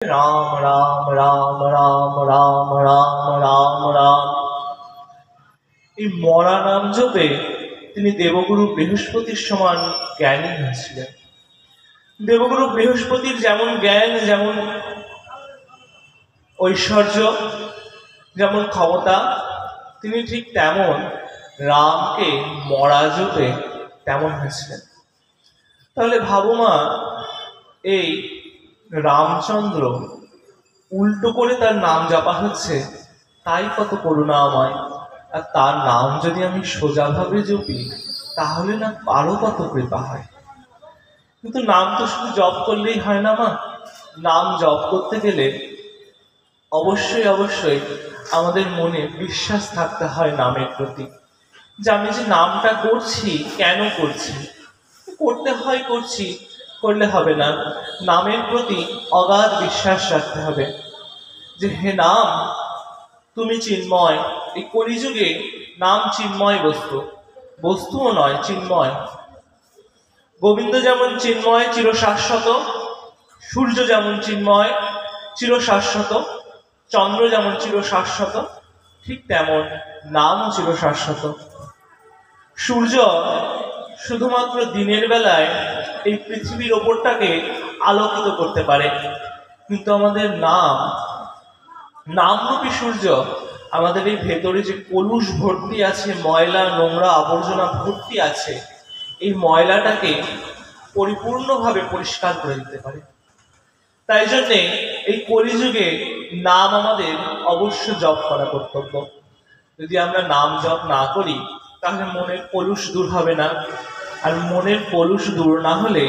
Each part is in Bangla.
রাম রাম রাম রাম রাম রাম রাম রাম। এই মরা নাম জপে তিনি দেবগুরু বৃহস্পতির সমান জ্ঞানী হয়েছিলেন। দেবগুরু বৃহস্পতির যেমন জ্ঞান, যেমন ঐশ্বর্য, যেমন ক্ষমতা, তিনি ঠিক তেমন রামকে মরা জপে তেমন হয়েছিলেন। তাহলে ভাবো মা, এই রামচন্দ্র উল্টো করে তার নাম জপা হচ্ছে, তাই কত করুণাময়। আর তার নাম যদি আমি সোজাভাবে জপি, তাহলে না আরো কত কৃপা হয়। কিন্তু নাম তো শুধু জপ করলেই হয় না মা। নাম জপ করতে গেলে অবশ্যই অবশ্যই আমাদের মনে বিশ্বাস থাকতে হয় নামের প্রতি, যে আমি যে নামটা করছি কেন করছি। করতে হয় করছি, করলে হবে না। নামের প্রতি অগাধ বিশ্বাস রাখতে হবে যে হে নাম, তুমি চিন্ময়। এই কলিযুগে নাম চিন্ময় বস্তু, বস্তুও নয়, চিন্ময়। গোবিন্দ যেমন চিন্ময় চিরশাশ্বত, সূর্য যেমন চিন্ময় চিরশাশ্বত, চন্দ্র যেমন চিরশাশ্বত, ঠিক তেমন নামও চিরশাশ্বত। সূর্য শুধুমাত্র দিনের বেলায় এই পৃথিবীর ওপরটাকে আলোকিত করতে পারে, কিন্তু আমাদের নামরূপী সূর্য আমাদের এই ভেতরে যে কলুষ ভর্তি আছে, ময়লা নোংরা আবর্জনা ভর্তি আছে, এই ময়লাটাকে পরিপূর্ণভাবে পরিষ্কার করে দিতে পারে। তাই জন্যে এই কলিযুগে নাম আমাদের অবশ্য জপ করা কর্তব্য। যদি আমরা নাম জপ না করি, তাহলে মনের কলুষ দূর হবে না। আর মনের কলুষ দূর না হলে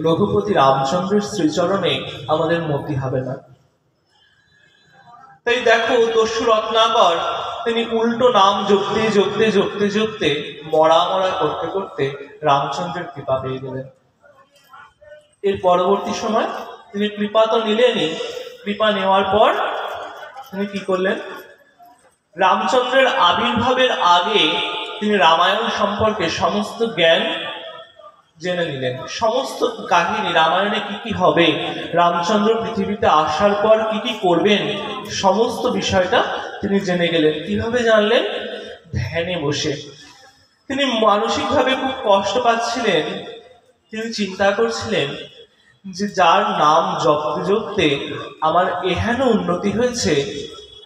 রঘুপতি রামচন্দ্রের শ্রীচরণে আমাদের মতি হবে না। তাই দেখো, দস্যু রত্নাকর তিনি উল্টো নাম জপতে জপতে জপতে জপতে মরা মরা করতে করতে রামচন্দ্রের কৃপা পেয়ে গেলেন। এর পরবর্তী সময় তিনি কৃপা তো নিলেনই, কৃপা নেওয়ার পর তিনি কি করলেন, রামচন্দ্রের আবির্ভাবের আগে তিনি রামায়ণ সম্পর্কে সমস্ত জ্ঞান জেনে নিলেন। সমস্ত কাহিনী, রামায়ণে কি কি হবে, রামচন্দ্র পৃথিবীতে আসার পর কি কি করবেন, সমস্ত বিষয়টা তিনি জেনে গেলেন। কিভাবে জানলেন? ধ্যানে বসে। তিনি মানসিকভাবে খুব কষ্ট পাচ্ছিলেন। তিনি চিন্তা করছিলেন যে যার নাম জপতে জপতে আমার এহেন উন্নতি হয়েছে,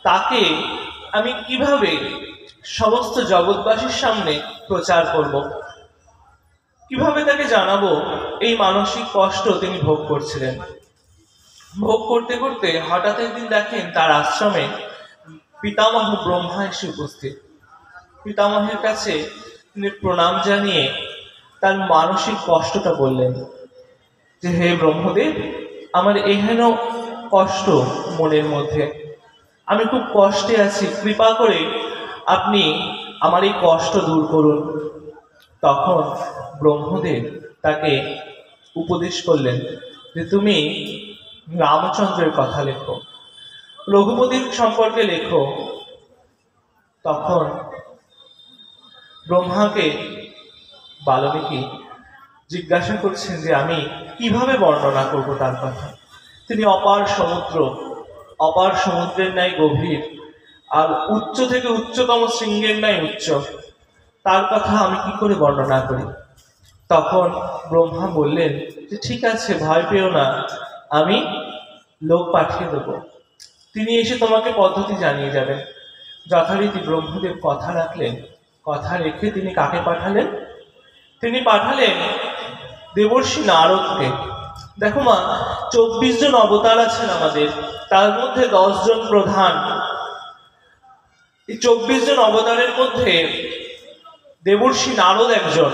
তাকে আমি কিভাবে সমস্ত জগৎবাসীর সামনে প্রচার করব, কিভাবে তাকে জানাবো। এই মানসিক কষ্ট তিনি ভোগ করছিলেন। ভোগ করতে করতে হঠাৎ একদিন দেখেন তার আশ্রমে পিতামহ ব্রহ্মা এসে উপস্থিত। পিতামহের কাছে তিনি প্রণাম জানিয়ে তার মানসিক কষ্টটা বললেন যে হে ব্রহ্মদেব, আমার এহেন কষ্ট মনের মধ্যে, আমি খুব কষ্টে আছি, কৃপা করে আপনি আমার এই কষ্ট দূর করুন। তখন ব্রহ্মদেব তাকে উপদেশ করলেন যে তুমি রামচন্দ্রের কথা লেখো, রঘুপতির সম্পর্কে লেখো। তখন ব্রহ্মাকে বাল্মীকি জিজ্ঞাসা করছেন যে আমি কিভাবে বর্ণনা করব তার কথা। তিনি অপার সমুদ্র, অপার সমুদ্রের ন্যায় গভীর, আর উচ্চ থেকে উচ্চতম শৃঙ্গের ন্যায় উচ্চ, তার কথা আমি কি করে বর্ণনা করি। তখন ব্রহ্মা বললেন যে ঠিক আছে, ভয় পেও না, আমি লোক পাঠিয়ে দেব, তিনি এসে তোমাকে পদ্ধতি জানিয়ে যাবেন। যথারীতি ব্রহ্মদেব কথা রাখলেন। কথা রেখে তিনি কাকে পাঠালেন? তিনি পাঠালেন দেবর্ষি নারদকে। দেখো মা, 24 জন অবতার আছেন আমাদের, তার মধ্যে 10 জন প্রধান। এই 24 জন অবতারের মধ্যে দেবর্ষি নারদ একজন।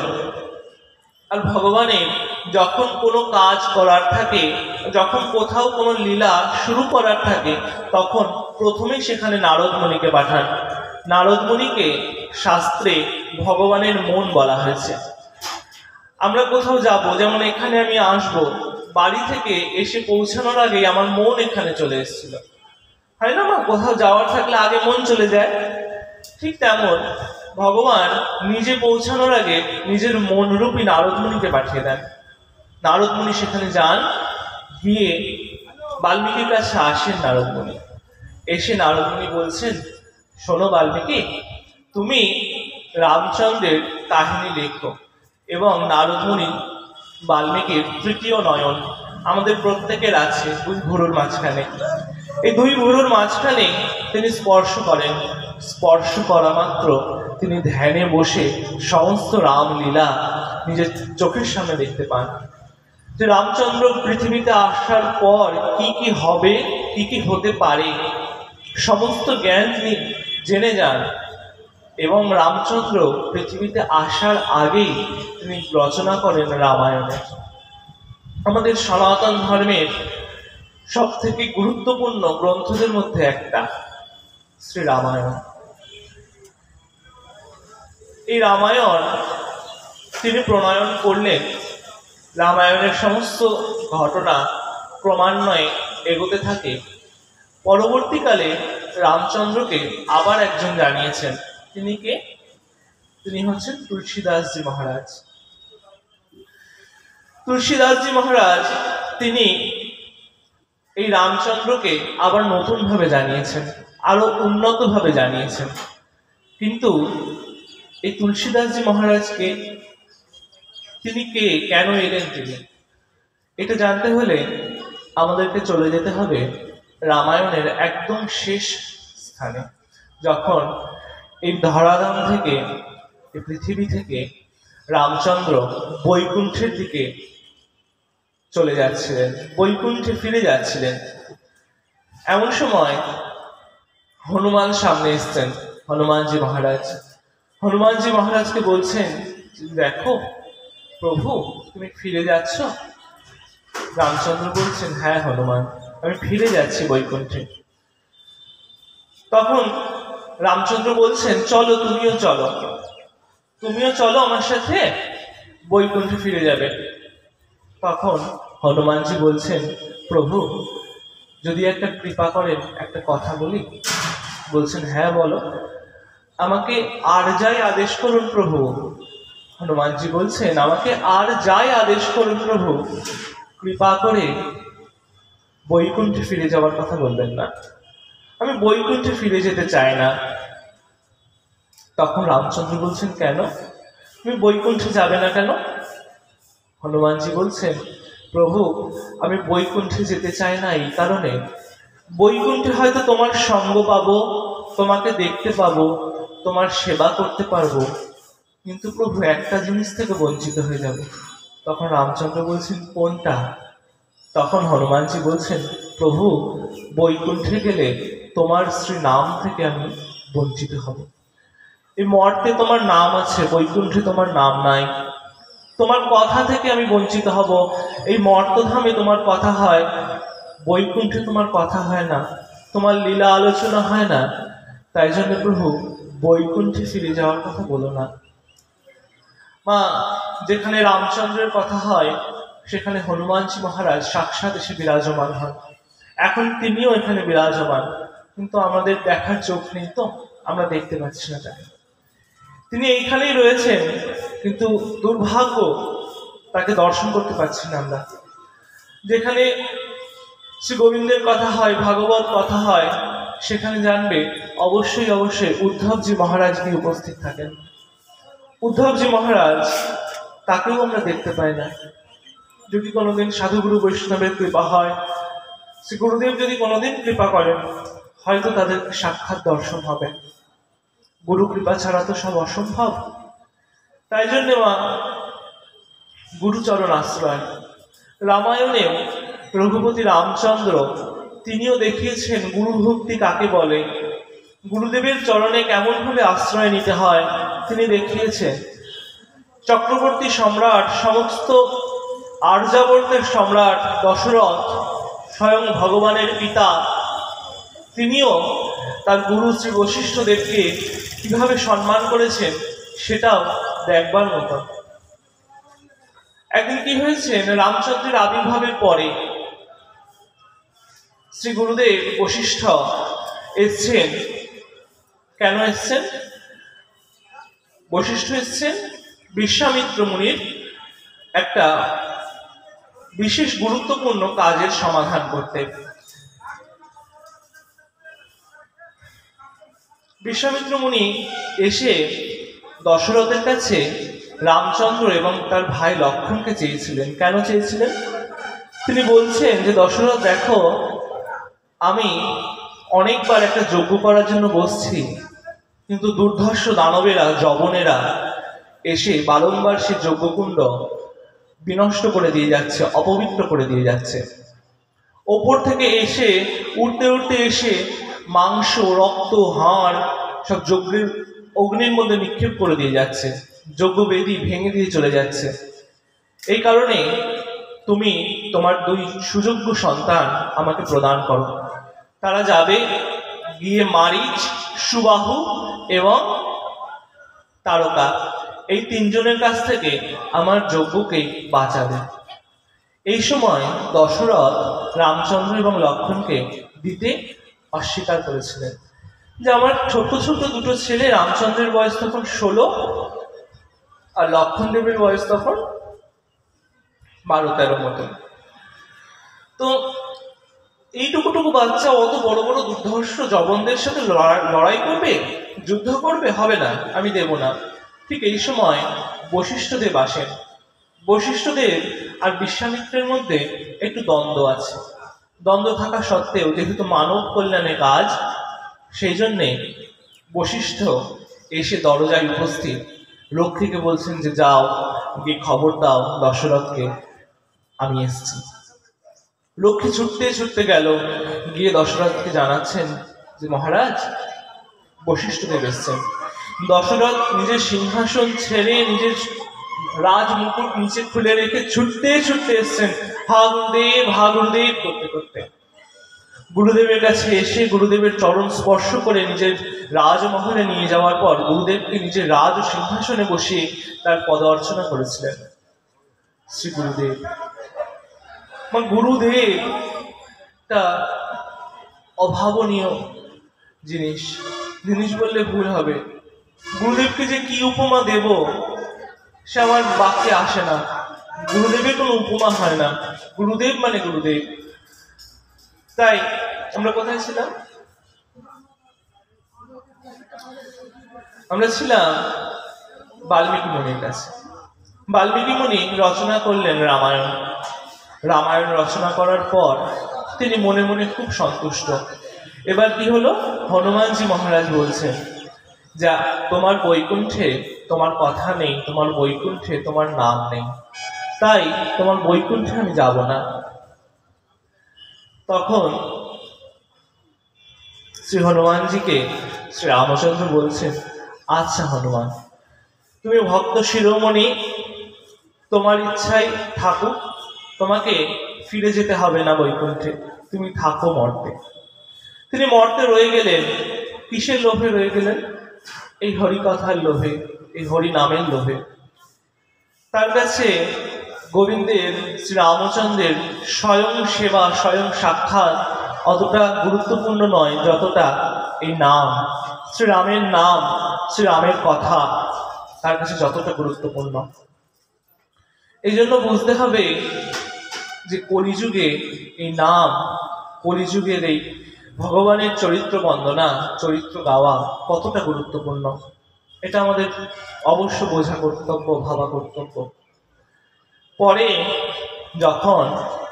আর ভগবানের যখন কোনো কাজ করার থাকে, যখন কোথাও কোনো লীলা শুরু করার থাকে, তখন প্রথমেই সেখানে নারদ মুনিকে পাঠান। নারদ মুনিকে শাস্ত্রে ভগবানের মন বলা হয়েছে। আমরা কোথাও যাব, যেমন এখানে আমি আসব, বাড়ি থেকে এসে পৌঁছানোর আগে আমার মন এখানে চলে এসেছিল, হয় না মা? কোথাও যাওয়ার থাকলে আগে মন চলে যায়। ঠিক তেমন ভগবান নিজে পৌঁছানোর আগে নিজের মনরূপী নারদ মুনিকে পাঠিয়ে দেন। নারদ মুনি সেখানে যান, গিয়ে বাল্মীকির কাছে আসেন নারদমুনি। এসে নারদমুনি বলছেন, শোনো বাল্মীকি, তুমি রামচন্দ্রের কাহিনী লেখো। এবং নারদমুনি বাল্মীকির তৃতীয় নয়ন আমাদের প্রত্যেকের আছে দুই ভুরুর মাঝখানে। এই দুই ভুরুর মাঝখানে তিনি স্পর্শ করেন। স্পর্শ করা মাত্র তিনি ধ্যানে বসে সমস্ত রামলীলা নিজের চোখের সামনে দেখতে পান। যে রামচন্দ্র পৃথিবীতে আসার পর কি কি হবে, কি কি হতে পারে, সমস্ত জ্ঞান তিনি জেনে যান। এবং রামচন্দ্র পৃথিবীতে আসার আগেই তিনি রচনা করেন রামায়ণের। আমাদের সনাতন ধর্মের সব থেকে গুরুত্বপূর্ণ গ্রন্থদের মধ্যে একটা শ্রী রামায়ণ। এই রামায়ণ তিনি প্রণয়ন করলেন। রামায়ণের সমস্ত ঘটনা ক্রমান্বয়ে এগোতে থাকে। পরবর্তীকালে রামচন্দ্রকে আবার একজন জানিয়েছেন। তিনি কে? তিনি হচ্ছেন তুলসীদাসজি মহারাজ। তুলসীদাসজি মহারাজ তিনি এই রামচন্দ্রকে আবার নতুন ভাবে জানিয়েছেন, আরো উন্নত ভাবে জানিয়েছেন। কিন্তু এই তুলসীদাসজি মহারাজকে তিনি কে, কেন এলেন তিনি, এটা জানতে হলে আমাদেরকে চলে যেতে হবে রামায়ণের একদম শেষ স্থানে। যখন এই ধরাধাম থেকে, এই পৃথিবী থেকে রামচন্দ্র বৈকুণ্ঠের দিকে চলে যাচ্ছিলেন, বৈকুণ্ঠে ফিরে যাচ্ছিলেন, এমন সময় হনুমান সামনে এসছেন। হনুমানজি মহারাজ হনুমানজি মহারাজকে বলছেন, দেখো প্রভু, তুমি ফিরে যাচ্ছ? রামচন্দ্র বলছেন, হ্যাঁ হনুমান, আমি ফিরে যাচ্ছি বৈকুণ্ঠে। তখন রামচন্দ্র বলছেন, চলো, তুমিও চলো আমার সাথে, বৈকুণ্ঠে ফিরে যাবে। তখন হনুমানজি বলছেন, প্রভু যদি একটা কৃপা করেন, একটা কথা বলি। বলছেন, হ্যাঁ বলো। আমাকে আর যাই আদেশ করুন প্রভু। হনুমানজি বলছেন, আমাকে আর যাই আদেশ করুন প্রভু, কৃপা করে বৈকুণ্ঠে ফিরে যাওয়ার কথা বলবেন না। আমি বৈকুণ্ঠে ফিরে যেতে চাই না। তখন রামচন্দ্র বলছেন, কেন? তুমি বৈকুণ্ঠে যাবে না কেন? হনুমানজি বলছেন, প্রভু আমি বৈকুণ্ঠে যেতে চাই না এই কারণে, বৈকুণ্ঠে হয়তো তোমার সঙ্গ পাবো, তোমাকে দেখতে পাবো, তোমার সেবা করতে পারবো, কিন্তু প্রভু একটা জিনিস থেকে বঞ্চিত হয়ে যাব। তখন রামচন্দ্র বলছেন, কোনটা? তখন হনুমানজি বলছেন, প্রভু বৈকুণ্ঠে গেলে তোমার শ্রী নাম থেকে আমি বঞ্চিত হব। এই মর্তে তোমার নাম আছে, বৈকুণ্ঠে তোমার নাম নাই। তোমার কথা থেকে আমি বঞ্চিত হব। এই মর্তধামে তোমার কথা হয়, বৈকুণ্ঠে তোমার কথা হয় না, তোমার লীলা আলোচনা হয় না। তাই জন্য প্রভু বৈকুণ্ঠে ফিরে যাওয়ার কথা বলো না। মা, যেখানে রামচন্দ্রের কথা হয় সেখানে হনুমানজি মহারাজ সাক্ষাৎ এসে বিরাজমান হন। এখন তিনিও এখানে বিরাজমান, কিন্তু আমাদের দেখার চোখ নেই, তো আমরা দেখতে পাচ্ছি না তাকে। তিনি এইখানেই রয়েছেন, কিন্তু দুর্ভাগ্য তাকে দর্শন করতে পারছি না আমরা। যেখানে শ্রী গোবিন্দের কথা হয়, ভাগবত কথা হয়, সেখানে জানবে অবশ্যই উদ্ধবজি মহারাজ গিয়ে উপস্থিত থাকেন। উদ্ধবজি মহারাজ, তাকেও আমরা দেখতে পাই না। যদি কোনোদিন সাধুগুরু বৈষ্ণবের কৃপা হয়, শ্রী গুরুদেব যদি কোনোদিন কৃপা করেন, হয়তো তাদের সাক্ষাৎ দর্শন হবে। গুরু কৃপা ছাড়া তো সব অসম্ভব। তাই জন্য মা, গুরুচরণ আশ্রয়। রামায়ণেও রঘুপতি রামচন্দ্র তিনিও দেখিয়েছেন গুরু ভক্তি কাকে বলে, গুরুদেবের চরণে কেমন ভাবে আশ্রয় নিতে হয় তিনি দেখিয়েছেন। চক্রবর্তী সম্রাট, সমস্ত আর্যাবর্তের সম্রাট দশরথ, স্বয়ং ভগবানের পিতা, তিনিও তার গুরু শ্রী বশিষ্ঠ দেবকে কিভাবে সম্মান করেছেন সেটাও দেখবার মতো। একদিন কি হয়েছে, রামচন্দ্রের আবির্ভাবের পরে শ্রী গুরুদেব বশিষ্ঠ এসছেন। কেন এসছেন? বশিষ্ঠ এসছেন বিশ্বামিত্র মুনির একটা বিশেষ গুরুত্বপূর্ণ কাজের সমাধান করতে। বিশ্বামিত্র মুনি এসে দশরথের কাছে রামচন্দ্র এবং তার ভাই লক্ষ্মণকে চেয়েছিলেন। কেন চেয়েছিলেন? তিনি বলছেন যে দশরথ দেখো, আমি অনেকবার একটা যজ্ঞ করার জন্য বসছি, কিন্তু দুর্ধর্ষ দানবেরা, যবনেরা এসে বারংবার সে যজ্ঞকুণ্ড বিনষ্ট করে দিয়ে যাচ্ছে, অপবিত্র করে দিয়ে যাচ্ছে। ওপর থেকে এসে উঠতে উঠতে এসে মাংস, রক্ত, হাড় সব যজ্ঞের অগ্নির মধ্যে নিক্ষেপ করে দিয়ে যাচ্ছে, যজ্ঞবেদী ভেঙে দিয়ে চলে যাচ্ছে। এই কারণে তুমি তোমার 2 সুযোগ্য সন্তান আমাকে প্রদান করো। তারা যাবে গিয়ে মারীচ, সুবাহু এবং তারকা, এই 3 জনের কাছ থেকে আমার যজ্ঞকে বাঁচাবে। এই সময় দশরথ রামচন্দ্র এবং লক্ষ্মণকে দিতে অস্বীকার করেছিলেন, যে আমার ছোট ছোট 2 ছেলে, রামচন্দ্রের বয়স তখন 16 আর লক্ষ্মণ দেবের বয়স তখন 12-13 মতো। তো এইটুকুটুকু বাচ্চা অত বড় বড় দুর্ধর্ষ যবনদের সাথে লড়াই করবে, যুদ্ধ করবে? হবে না, আমি দেব না। ঠিক এই সময় বশিষ্ঠদেব আসেন। বশিষ্ঠদেব আর বিশ্বামিত্রের মধ্যে একটু দ্বন্দ্ব আছে। দ্বন্দ্ব থাকা সত্ত্বেও যেহেতু মানব কল্যাণে কাজ, সেই জন্যে বশিষ্ঠ এসে দরজায় উপস্থিত। লক্ষ্মীকে বলছেন যে যাও গিয়ে খবর দাও দশরথকে, আমি এসছি। লক্ষ্মী ছুটতে ছুটতে গেল, গিয়ে দশরথকে জানাচ্ছেন যে মহারাজ, বশিষ্ঠদেব এসছেন। দশরথ নিজের সিংহাসন ছেড়ে নিজের রাজ মুকুট নিচে খুলে রেখে ছুটতে ছুটতে এসছেন, হা গুরুদেব, হা গুরুদেব করতে করতে। গুরুদেবের কাছে এসে গুরুদেবের চরণ স্পর্শ করে নিজের রাজমহলে নিয়ে যাওয়ার পর গুরুদেবকে নিজের রাজ ও সিংহাসনে বসিয়ে তার পদ অর্চনা করেছিলেন শ্রী গুরুদেব। গুরুদেব তা অভাবনীয় জিনিস, জিনিস বললে ভুল হবে। গুরুদেবকে যে কি উপমা দেব সে আমার বাক্যে আসে না। গুরুদেবের কোনো উপমা হয় না, গুরুদেব মানে গুরুদেব। তাই আমরা কোথায় ছিলাম? আমরা ছিলাম বাল্মীকি মুনির কাছে। বাল্মীকি মুনি রচনা করলেন রামায়ণ। রামায়ণ রচনা করার পর তিনি মনে মনে খুব সন্তুষ্ট। এবার কি হলো? হনুমানজি মহারাজ বলছেন, যা তোমার বৈকুণ্ঠে তোমার কথা নেই, তোমার বৈকুণ্ঠে তোমার নাম নেই, তাই তোমার বৈকুণ্ঠে আমি যাব না। তখন শ্রী হনুমানজিকে শ্রী রামচন্দ্র বলছেন, আচ্ছা হনুমান, তুমি ভক্ত শিরোমণি, তোমার ইচ্ছায় থাকুক, তোমাকে ফিরে যেতে হবে না বৈকুণ্ঠে, তুমি থাকো মর্তে। তিনি মর্তে রয়ে গেলেন। কিসের লোভে রয়ে গেলেন? এই হরিকথার লোভে, এই হরি নামের লোভে। তার কাছে গোবিন্দের, শ্রী রামচন্দ্রের স্বয়ং সেবা, স্বয়ং সাক্ষাৎ অতটা গুরুত্বপূর্ণ নয় যতটা এই নাম, শ্রীরামের নাম, শ্রীরামের কথা তার কাছে যতটা গুরুত্বপূর্ণ। এই জন্য বুঝতে হবে যে কলিযুগে এই নাম, কলিযুগের এই ভগবানের চরিত্র বন্দনা, চরিত্র গাওয়া কতটা গুরুত্বপূর্ণ, এটা আমাদের অবশ্য বোঝা কর্তব্য, ভাবা কর্তব্য। পরে যখন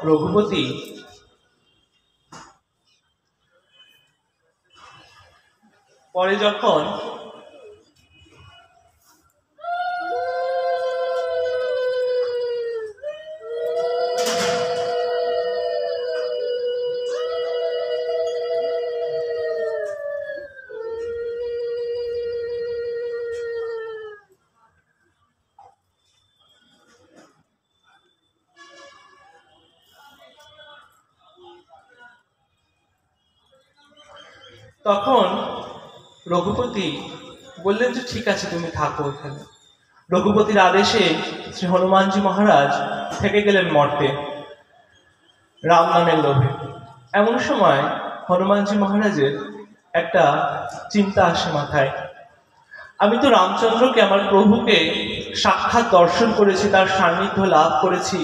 রঘুপতি রঘুপতি বললেন যে ঠিক আছে তুমি থাকো এখানে। রঘুপতির আদেশে শ্রী হনুমানজি মহারাজ থেকে গেলেন মর্তে রাম নামের লোভে। এমন সময় হনুমানজি মহারাজের একটা চিন্তা আসে মাথায়, আমি তো রামচন্দ্রকে, আমার প্রভুকে সাক্ষাৎ দর্শন করেছি, তার সান্নিধ্য লাভ করেছি,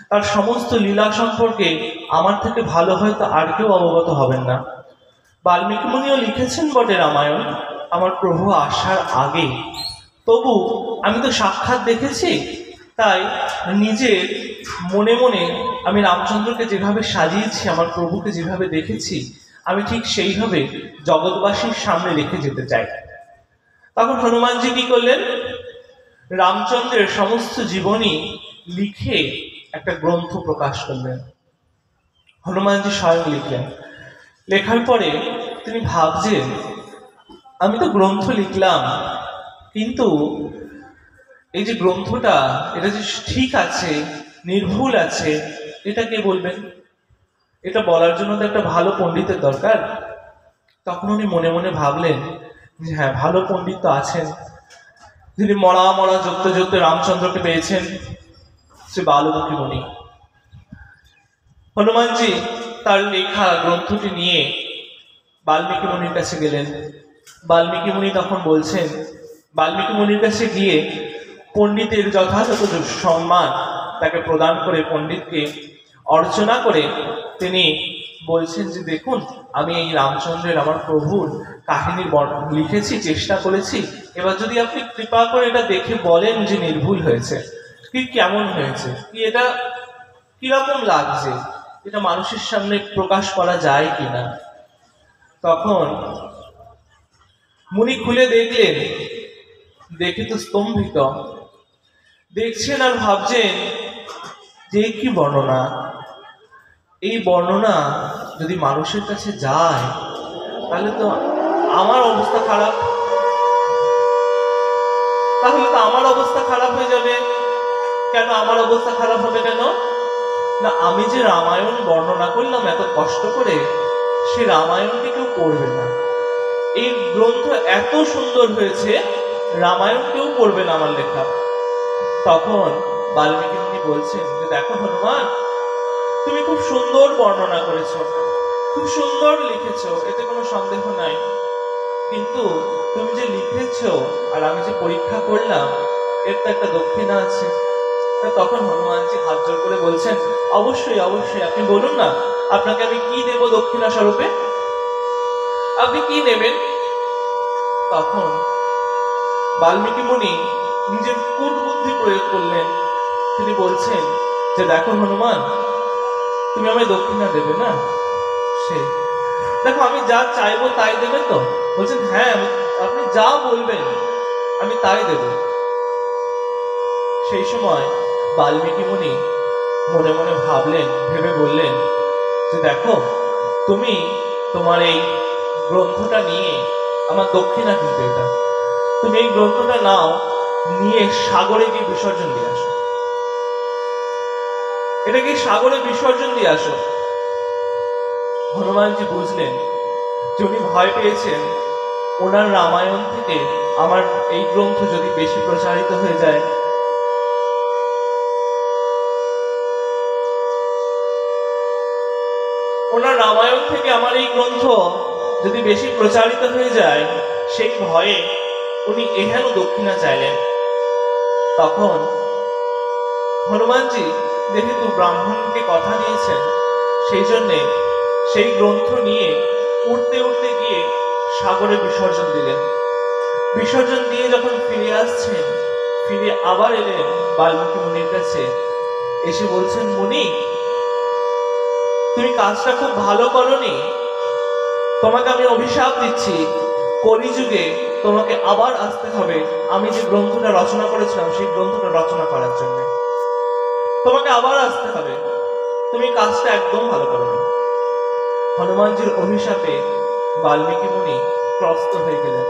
তার সমস্ত লীলা সম্পর্কে আমার থেকে ভালো হয়তো আর কেউ অবগত হবেন না। বাল্মীকি মুনিও লিখেছেন বটে রামায়ণ, আমার প্রভু আসার আগে, তবু আমি তো সাক্ষাৎ দেখেছি, তাই নিজের মনে মনে আমি রামচন্দ্রকে যেভাবে সাজিয়েছি, আমার প্রভুকে যেভাবে দেখেছি, আমি ঠিক সেইভাবে জগৎবাসীর সামনে রেখে যেতে চাই। তখন হনুমানজি কি করলেন? রামচন্দ্রের সমস্ত জীবনী লিখে একটা গ্রন্থ প্রকাশ করলেন। হনুমানজি স্বয়ং লিখলেন। লেখার পরে তিনি ভাবছেন, আমি তো গ্রন্থ লিখলাম, কিন্তু এই যে গ্রন্থটা, এটা যে ঠিক আছে, নির্ভুল আছে, এটা কে বলবেন? এটা বলার জন্য তো একটা ভালো পণ্ডিতের দরকার। তখন উনি মনে মনে ভাবলেন যে হ্যাঁ, ভালো পণ্ডিত তো আছেন, যিনি মরা মরা জপতে জপতে রামচন্দ্রকে পেয়েছেন, সে বাল্মীকি মুনি। হনুমানজি তার লেখা গ্রন্থটি নিয়ে বাল্মীকি মুনির কাছে গেলেন। বাল্মীকি মুনি তখন বলছেন, বাল্মীকি মুনির কাছে গিয়ে পণ্ডিতের যথাযথ সম্মান তাকে প্রদান করে, পণ্ডিতকে অর্চনা করে তিনি বলছেন যে দেখুন, আমি এই রামচন্দ্রের, আমার প্রভুর কাহিনী লিখেছি, চেষ্টা করেছি, এবার যদি আপনি কৃপা করে এটা দেখে বলেন যে নির্ভুল হয়েছে কি, কেমন হয়েছে, কি এটা কিরকম লাগছে, এটা মানুষের সামনে প্রকাশ করা যায় কিনা। তখন মুনি খুলে দেখলেন, দেখে তো স্তম্ভিত, দেখছেন আর ভাবছেন যে কি বর্ণনা, এই বর্ণনা যদি মানুষের কাছে যায় তাহলে তো আমার অবস্থা খারাপ, হয়ে যাবে। কেন আমার অবস্থা খারাপ হবে? কেন না, আমি যে রামায়ণ বর্ণনা করলাম এত কষ্ট করে, সে রামায়ণকে কেউ পড়বে না। এই গ্রন্থ এত সুন্দর হয়েছে, রামায়ণ কেউ পড়বে না আমার লেখা। তখন বাল্মীকি মুনি বলছেন যে দেখো হনুমান, তুমি খুব সুন্দর বর্ণনা করেছো, খুব সুন্দর লিখেছো, এতে কোনো সন্দেহ নাই, কিন্তু তুমি যে লিখেছো আর আমি যে পরীক্ষা করলাম, এর তো একটা দক্ষিণা আছে। তখন হনুমানজি হাত জোর করে বলছেন, অবশ্যই অবশ্যই, আপনি বলুন না, আপনাকে আমি কি দেব দক্ষিণা স্বরূপে, আপনি কি নেবেন? তখন বাল্মীকি মুনি নিজের কূট বুদ্ধি প্রয়োগ করলেন। তিনি বলছেন যে দেখো হনুমান, তুমি আমায় দক্ষিণা দেবে না? সে দেখো, আমি যা চাইবো তাই দেবে তো? বলছেন হ্যাঁ, আপনি যা বলবেন আমি তাই দেব। সেই সময় বাল্মীকি মুনি মনে মনে ভাবলেন, ভেবে বললেন যে দেখো, তুমি তোমার এই গ্রন্থটা নিয়ে, আমার দক্ষিণা কিন্তু এটা, তুমি এই গ্রন্থটা নাও, নিয়ে সাগরে গিয়ে বিসর্জন দিয়ে আসো, এটা কি সাগরে বিসর্জন দিয়ে আসো। হনুমানজি বুঝলেন যে উনি ভয় পেয়েছেন, ওনার রামায়ণ থেকে আমার এই গ্রন্থ যদি বেশি প্রচারিত হয়ে যায়, ওনার রামায়ণ থেকে আমার এই গ্রন্থ যদি বেশি প্রচারিত হয়ে যায়, সেই ভয়ে উনি এহেন দক্ষিণা চাইলেন। তখন হনুমানজি যেহেতু ব্রাহ্মণকে কথা দিয়েছেন, সেই জন্যে সেই গ্রন্থ নিয়ে উঠতে উঠতে গিয়ে সাগরে বিসর্জন দিলেন। বিসর্জন দিয়ে যখন ফিরে আসছেন, ফিরে আবার এলেন বাল্মীকি মুনির কাছে, এসে বলছেন, মুনি, তুমি কাজটা খুব ভালো করনি, তোমাকে আমি অভিশাপ দিচ্ছি, কলিযুগে তোমাকে আবার আসতে হবে আমি যে গ্রন্থটা রচনা করেছিলাম সেই গ্রন্থটা রচনা করার জন্য, তোমাকে আবার আসতে হবে, তুমি কাজটা একদম ভালো করোনি। হনুমানজির অভিশাপে বাল্মীকি মুনি ত্রস্ত হয়ে গেলেন,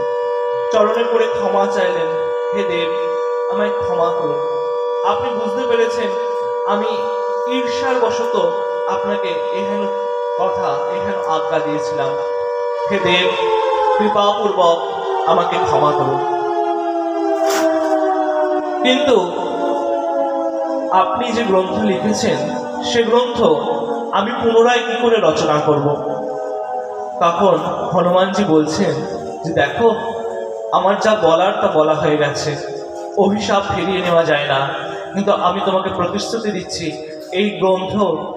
চরণে পড়ে ক্ষমা চাইলেন, হে দেব, আমায় ক্ষমা করুন, আপনি বুঝতে পেরেছেন আমি ঈর্ষার বশত আপনাকে এহেন কথা, এহেন আজ্ঞা দিয়েছিলাম, হে দেব, কৃপাপূর্বক আমাকে ক্ষমা করুন। কিন্তু আপনি যে গ্রন্থ লিখেছেন সে গ্রন্থ আমি পুনরায় কি করে রচনা করব? তখন হনুমানজি বলছেন যে দেখো, আমার যা বলার তা বলা হয়ে গেছে, অভিশাপ ফিরিয়ে নেওয়া যায় না, কিন্তু আমি তোমাকে প্রতিশ্রুতি দিচ্ছি, এই গ্রন্থ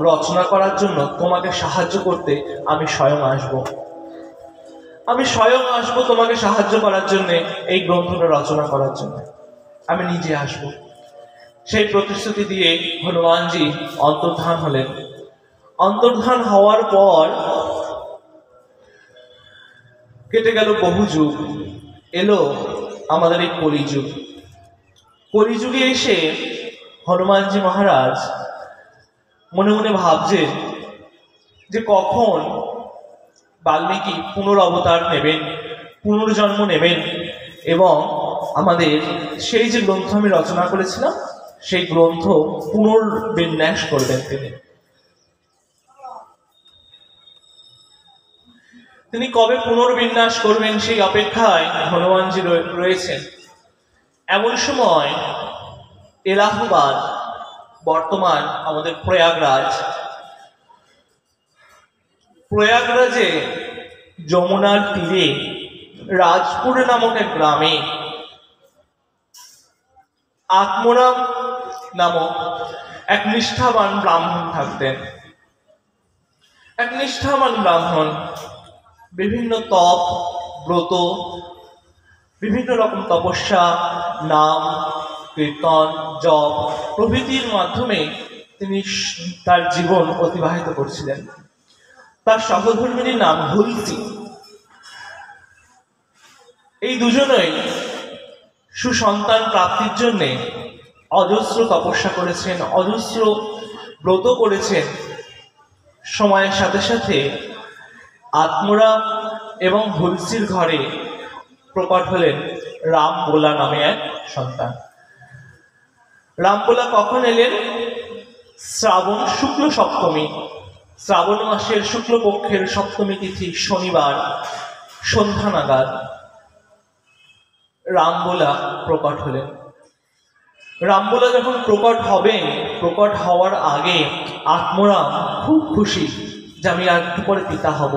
রচনা করার জন্য তোমাকে সাহায্য করতে আমি স্বয়ং আসব। আমি স্বয়ং আসবো তোমাকে সাহায্য করার জন্য, এই গ্রন্থটা রচনা করার জন্য আমি নিজে আসবো। সেই প্রতিশ্রুতি দিয়ে হনুমানজি অন্তর্ধান হলেন। অন্তর্ধান হওয়ার পর কেটে গেল বহু যুগ, এলো আমাদের এই কলিযুগ। কলিযুগে এসে হনুমানজি মহারাজ মনে মনে ভাবছেন যে কখন বাল্মীকি পুনরবতার নেবেন, পুনর্জন্ম নেবেন এবং আমাদের সেই যে গ্রন্থ আমি রচনা করেছিলাম সেই গ্রন্থ পুনর্বিন্যাস করবেন তিনি কবে পুনর্বিন্যাস করবেন সেই অপেক্ষায় হনুমানজি রয়েছেন। এমন সময় এলাহাবাদ, বর্তমান আমাদের প্রয়াগরাজে যমুনার তীরে রাজপুর নামক এক গ্রামে আত্মরাম নামক এক নিষ্ঠাবান ব্রাহ্মণ থাকতেন। এক নিষ্ঠাবান ব্রাহ্মণ বিভিন্ন তপ, ব্রত, বিভিন্ন রকম তপস্যা, নাম কীর্তন, জপ প্রভৃতির মাধ্যমে তিনি তার জীবন অতিবাহিত করছিলেন। তার সহধর্মিনীর নাম হুলসি। এই দুজনেই সুসন্তান প্রাপ্তির জন্যে অজস্র তপস্যা করেছেন, অজস্র ব্রত করেছেন। সময়ের সাথে সাথে আত্মরাম এবং হুলসির ঘরে প্রকট হলেন রামবোলা নামে এক সন্তান। রামবোলা কখন এলেন? শ্রাবণ শুক্ল সপ্তমী, শ্রাবণ মাসের শুক্লপক্ষের সপ্তমী তিথি শনিবার সন্ধ্যা নাগাদ রামবোলা প্রকট হলেন। রামবোলা যখন প্রকট হবেন, প্রকট হওয়ার আগে আত্মরাম খুব খুশি যে আমি আর একটু পরে পিতা হব,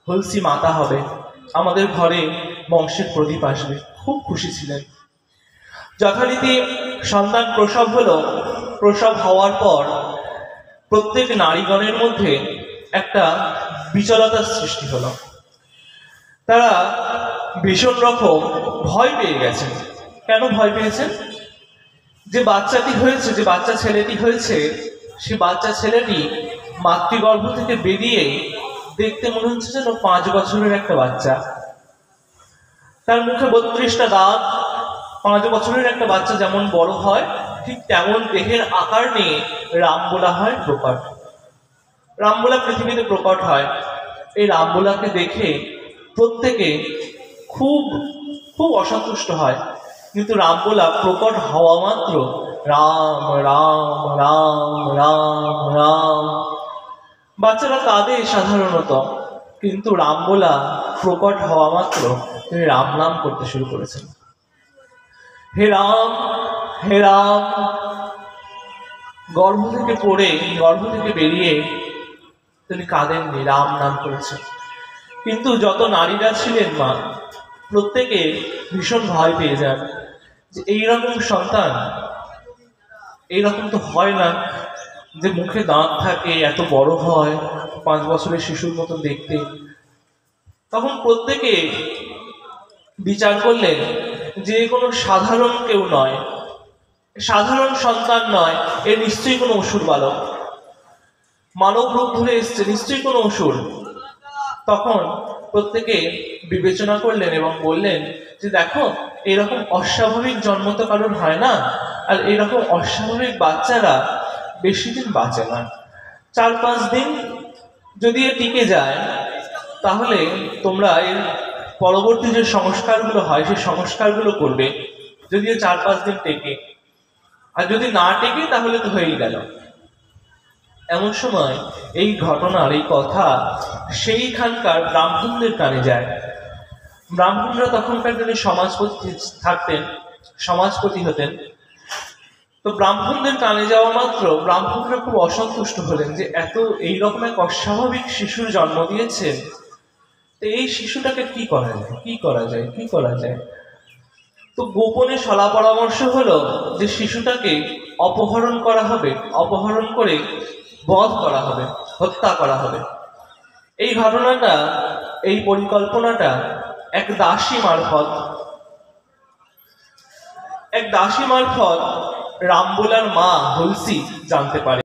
হুলসি মাতা হবে, আমাদের ঘরে বংশের প্রদীপ আসবে। খুব খুশি ছিলেন। যথারীতি সন্তান প্রসব হলো। প্রসব হওয়ার পর প্রত্যেক নারীগণের মধ্যে একটা বিচলতার সৃষ্টি হলো। তারা ভীষণ রকম ভয় পেয়ে গেছেন। কেন ভয় পেয়েছেন? যে বাচ্চাটি হয়েছে, যে বাচ্চা ছেলেটি হয়েছে, সে বাচ্চা ছেলেটি মাতৃগর্ভ থেকে বেরিয়ে দেখতে মনে হচ্ছে যেন 5 বছরের একটা বাচ্চা। তার মুখে 32টা দাঁত। 5 বছরের একটা বাচ্চা যেমন বড় হয় ঠিক তেমন দেহের আকার নিয়ে রামবোলা হয় প্রকট। রামবোলা পৃথিবীতে প্রকট হয়। এই রামবোলাকে দেখে প্রত্যেকে খুব খুব অসন্তুষ্ট হয়। কিন্তু রামবোলা প্রকট হওয়া মাত্র রাম রাম রাম রাম রাম, বাচ্চারা কাঁদে সাধারণত, কিন্তু রামবোলা প্রকট হওয়া মাত্র তিনি রাম নাম করতে শুরু করেছেন। হে রাম, হে রাম। গর্ভ থেকে বেরিয়ে তিনি কাঁদেননি, রাম নাম করেছেন। কিন্তু যত নারীরা ছিলেন মা, প্রত্যেকে ভীষণ ভয় পেয়ে যান যে এইরকম সন্তান, এইরকম তো হয় না যে মুখে দাঁত থাকে, এত বড় হয়, 5 বছরের শিশুর মতো দেখতে। তখন প্রত্যেকে বিচার করলেন যে কোনো সাধারণ কেউ নয়, সাধারণ সন্তান নয়, এ নিশ্চয়ই কোনো অসুর বালক, মানব রূপ ধরে এসছে, নিশ্চয়ই কোনো অসুর। তখন প্রত্যেকে বিবেচনা করলেন এবং বললেন যে দেখো, এরকম অস্বাভাবিক জন্ম তো কারণ হয় না, আর এরকম অস্বাভাবিক বাচ্চারা বেশি দিন বাঁচে না। 4-5 দিন যদি এ টিকে যায় তাহলে তোমরা এর পরবর্তী যে সংস্কারগুলো হয় সেই সংস্কারগুলো করবে, যদি 4-5 দিন টেকে। আর যদি না টেকে তাহলে তো হয়েই গেল। এমন সময় এই ঘটনার এই কথা সেইখানকার ব্রাহ্মণদের কানে যায়। ব্রাহ্মণরা তখনকার দিনে সমাজপতি হতেন। তো ব্রাহ্মণদের কানে যাওয়া মাত্র ব্রাহ্মণরা খুব অসন্তুষ্ট হলেন যে এত এইরকম এক অস্বাভাবিক শিশুর জন্ম দিয়েছেন, তো এই শিশুটাকে কি করা যায়। তো গোপনে সলা পরামর্শ হলো যে শিশুটাকে অপহরণ করা হবে, অপহরণ করে বধ করা হবে, হত্যা করা হবে। এই ঘটনাটা এই পরিকল্পনাটা এক দাসী মারফত রামবোলার মা হুলসি জানতে পারে।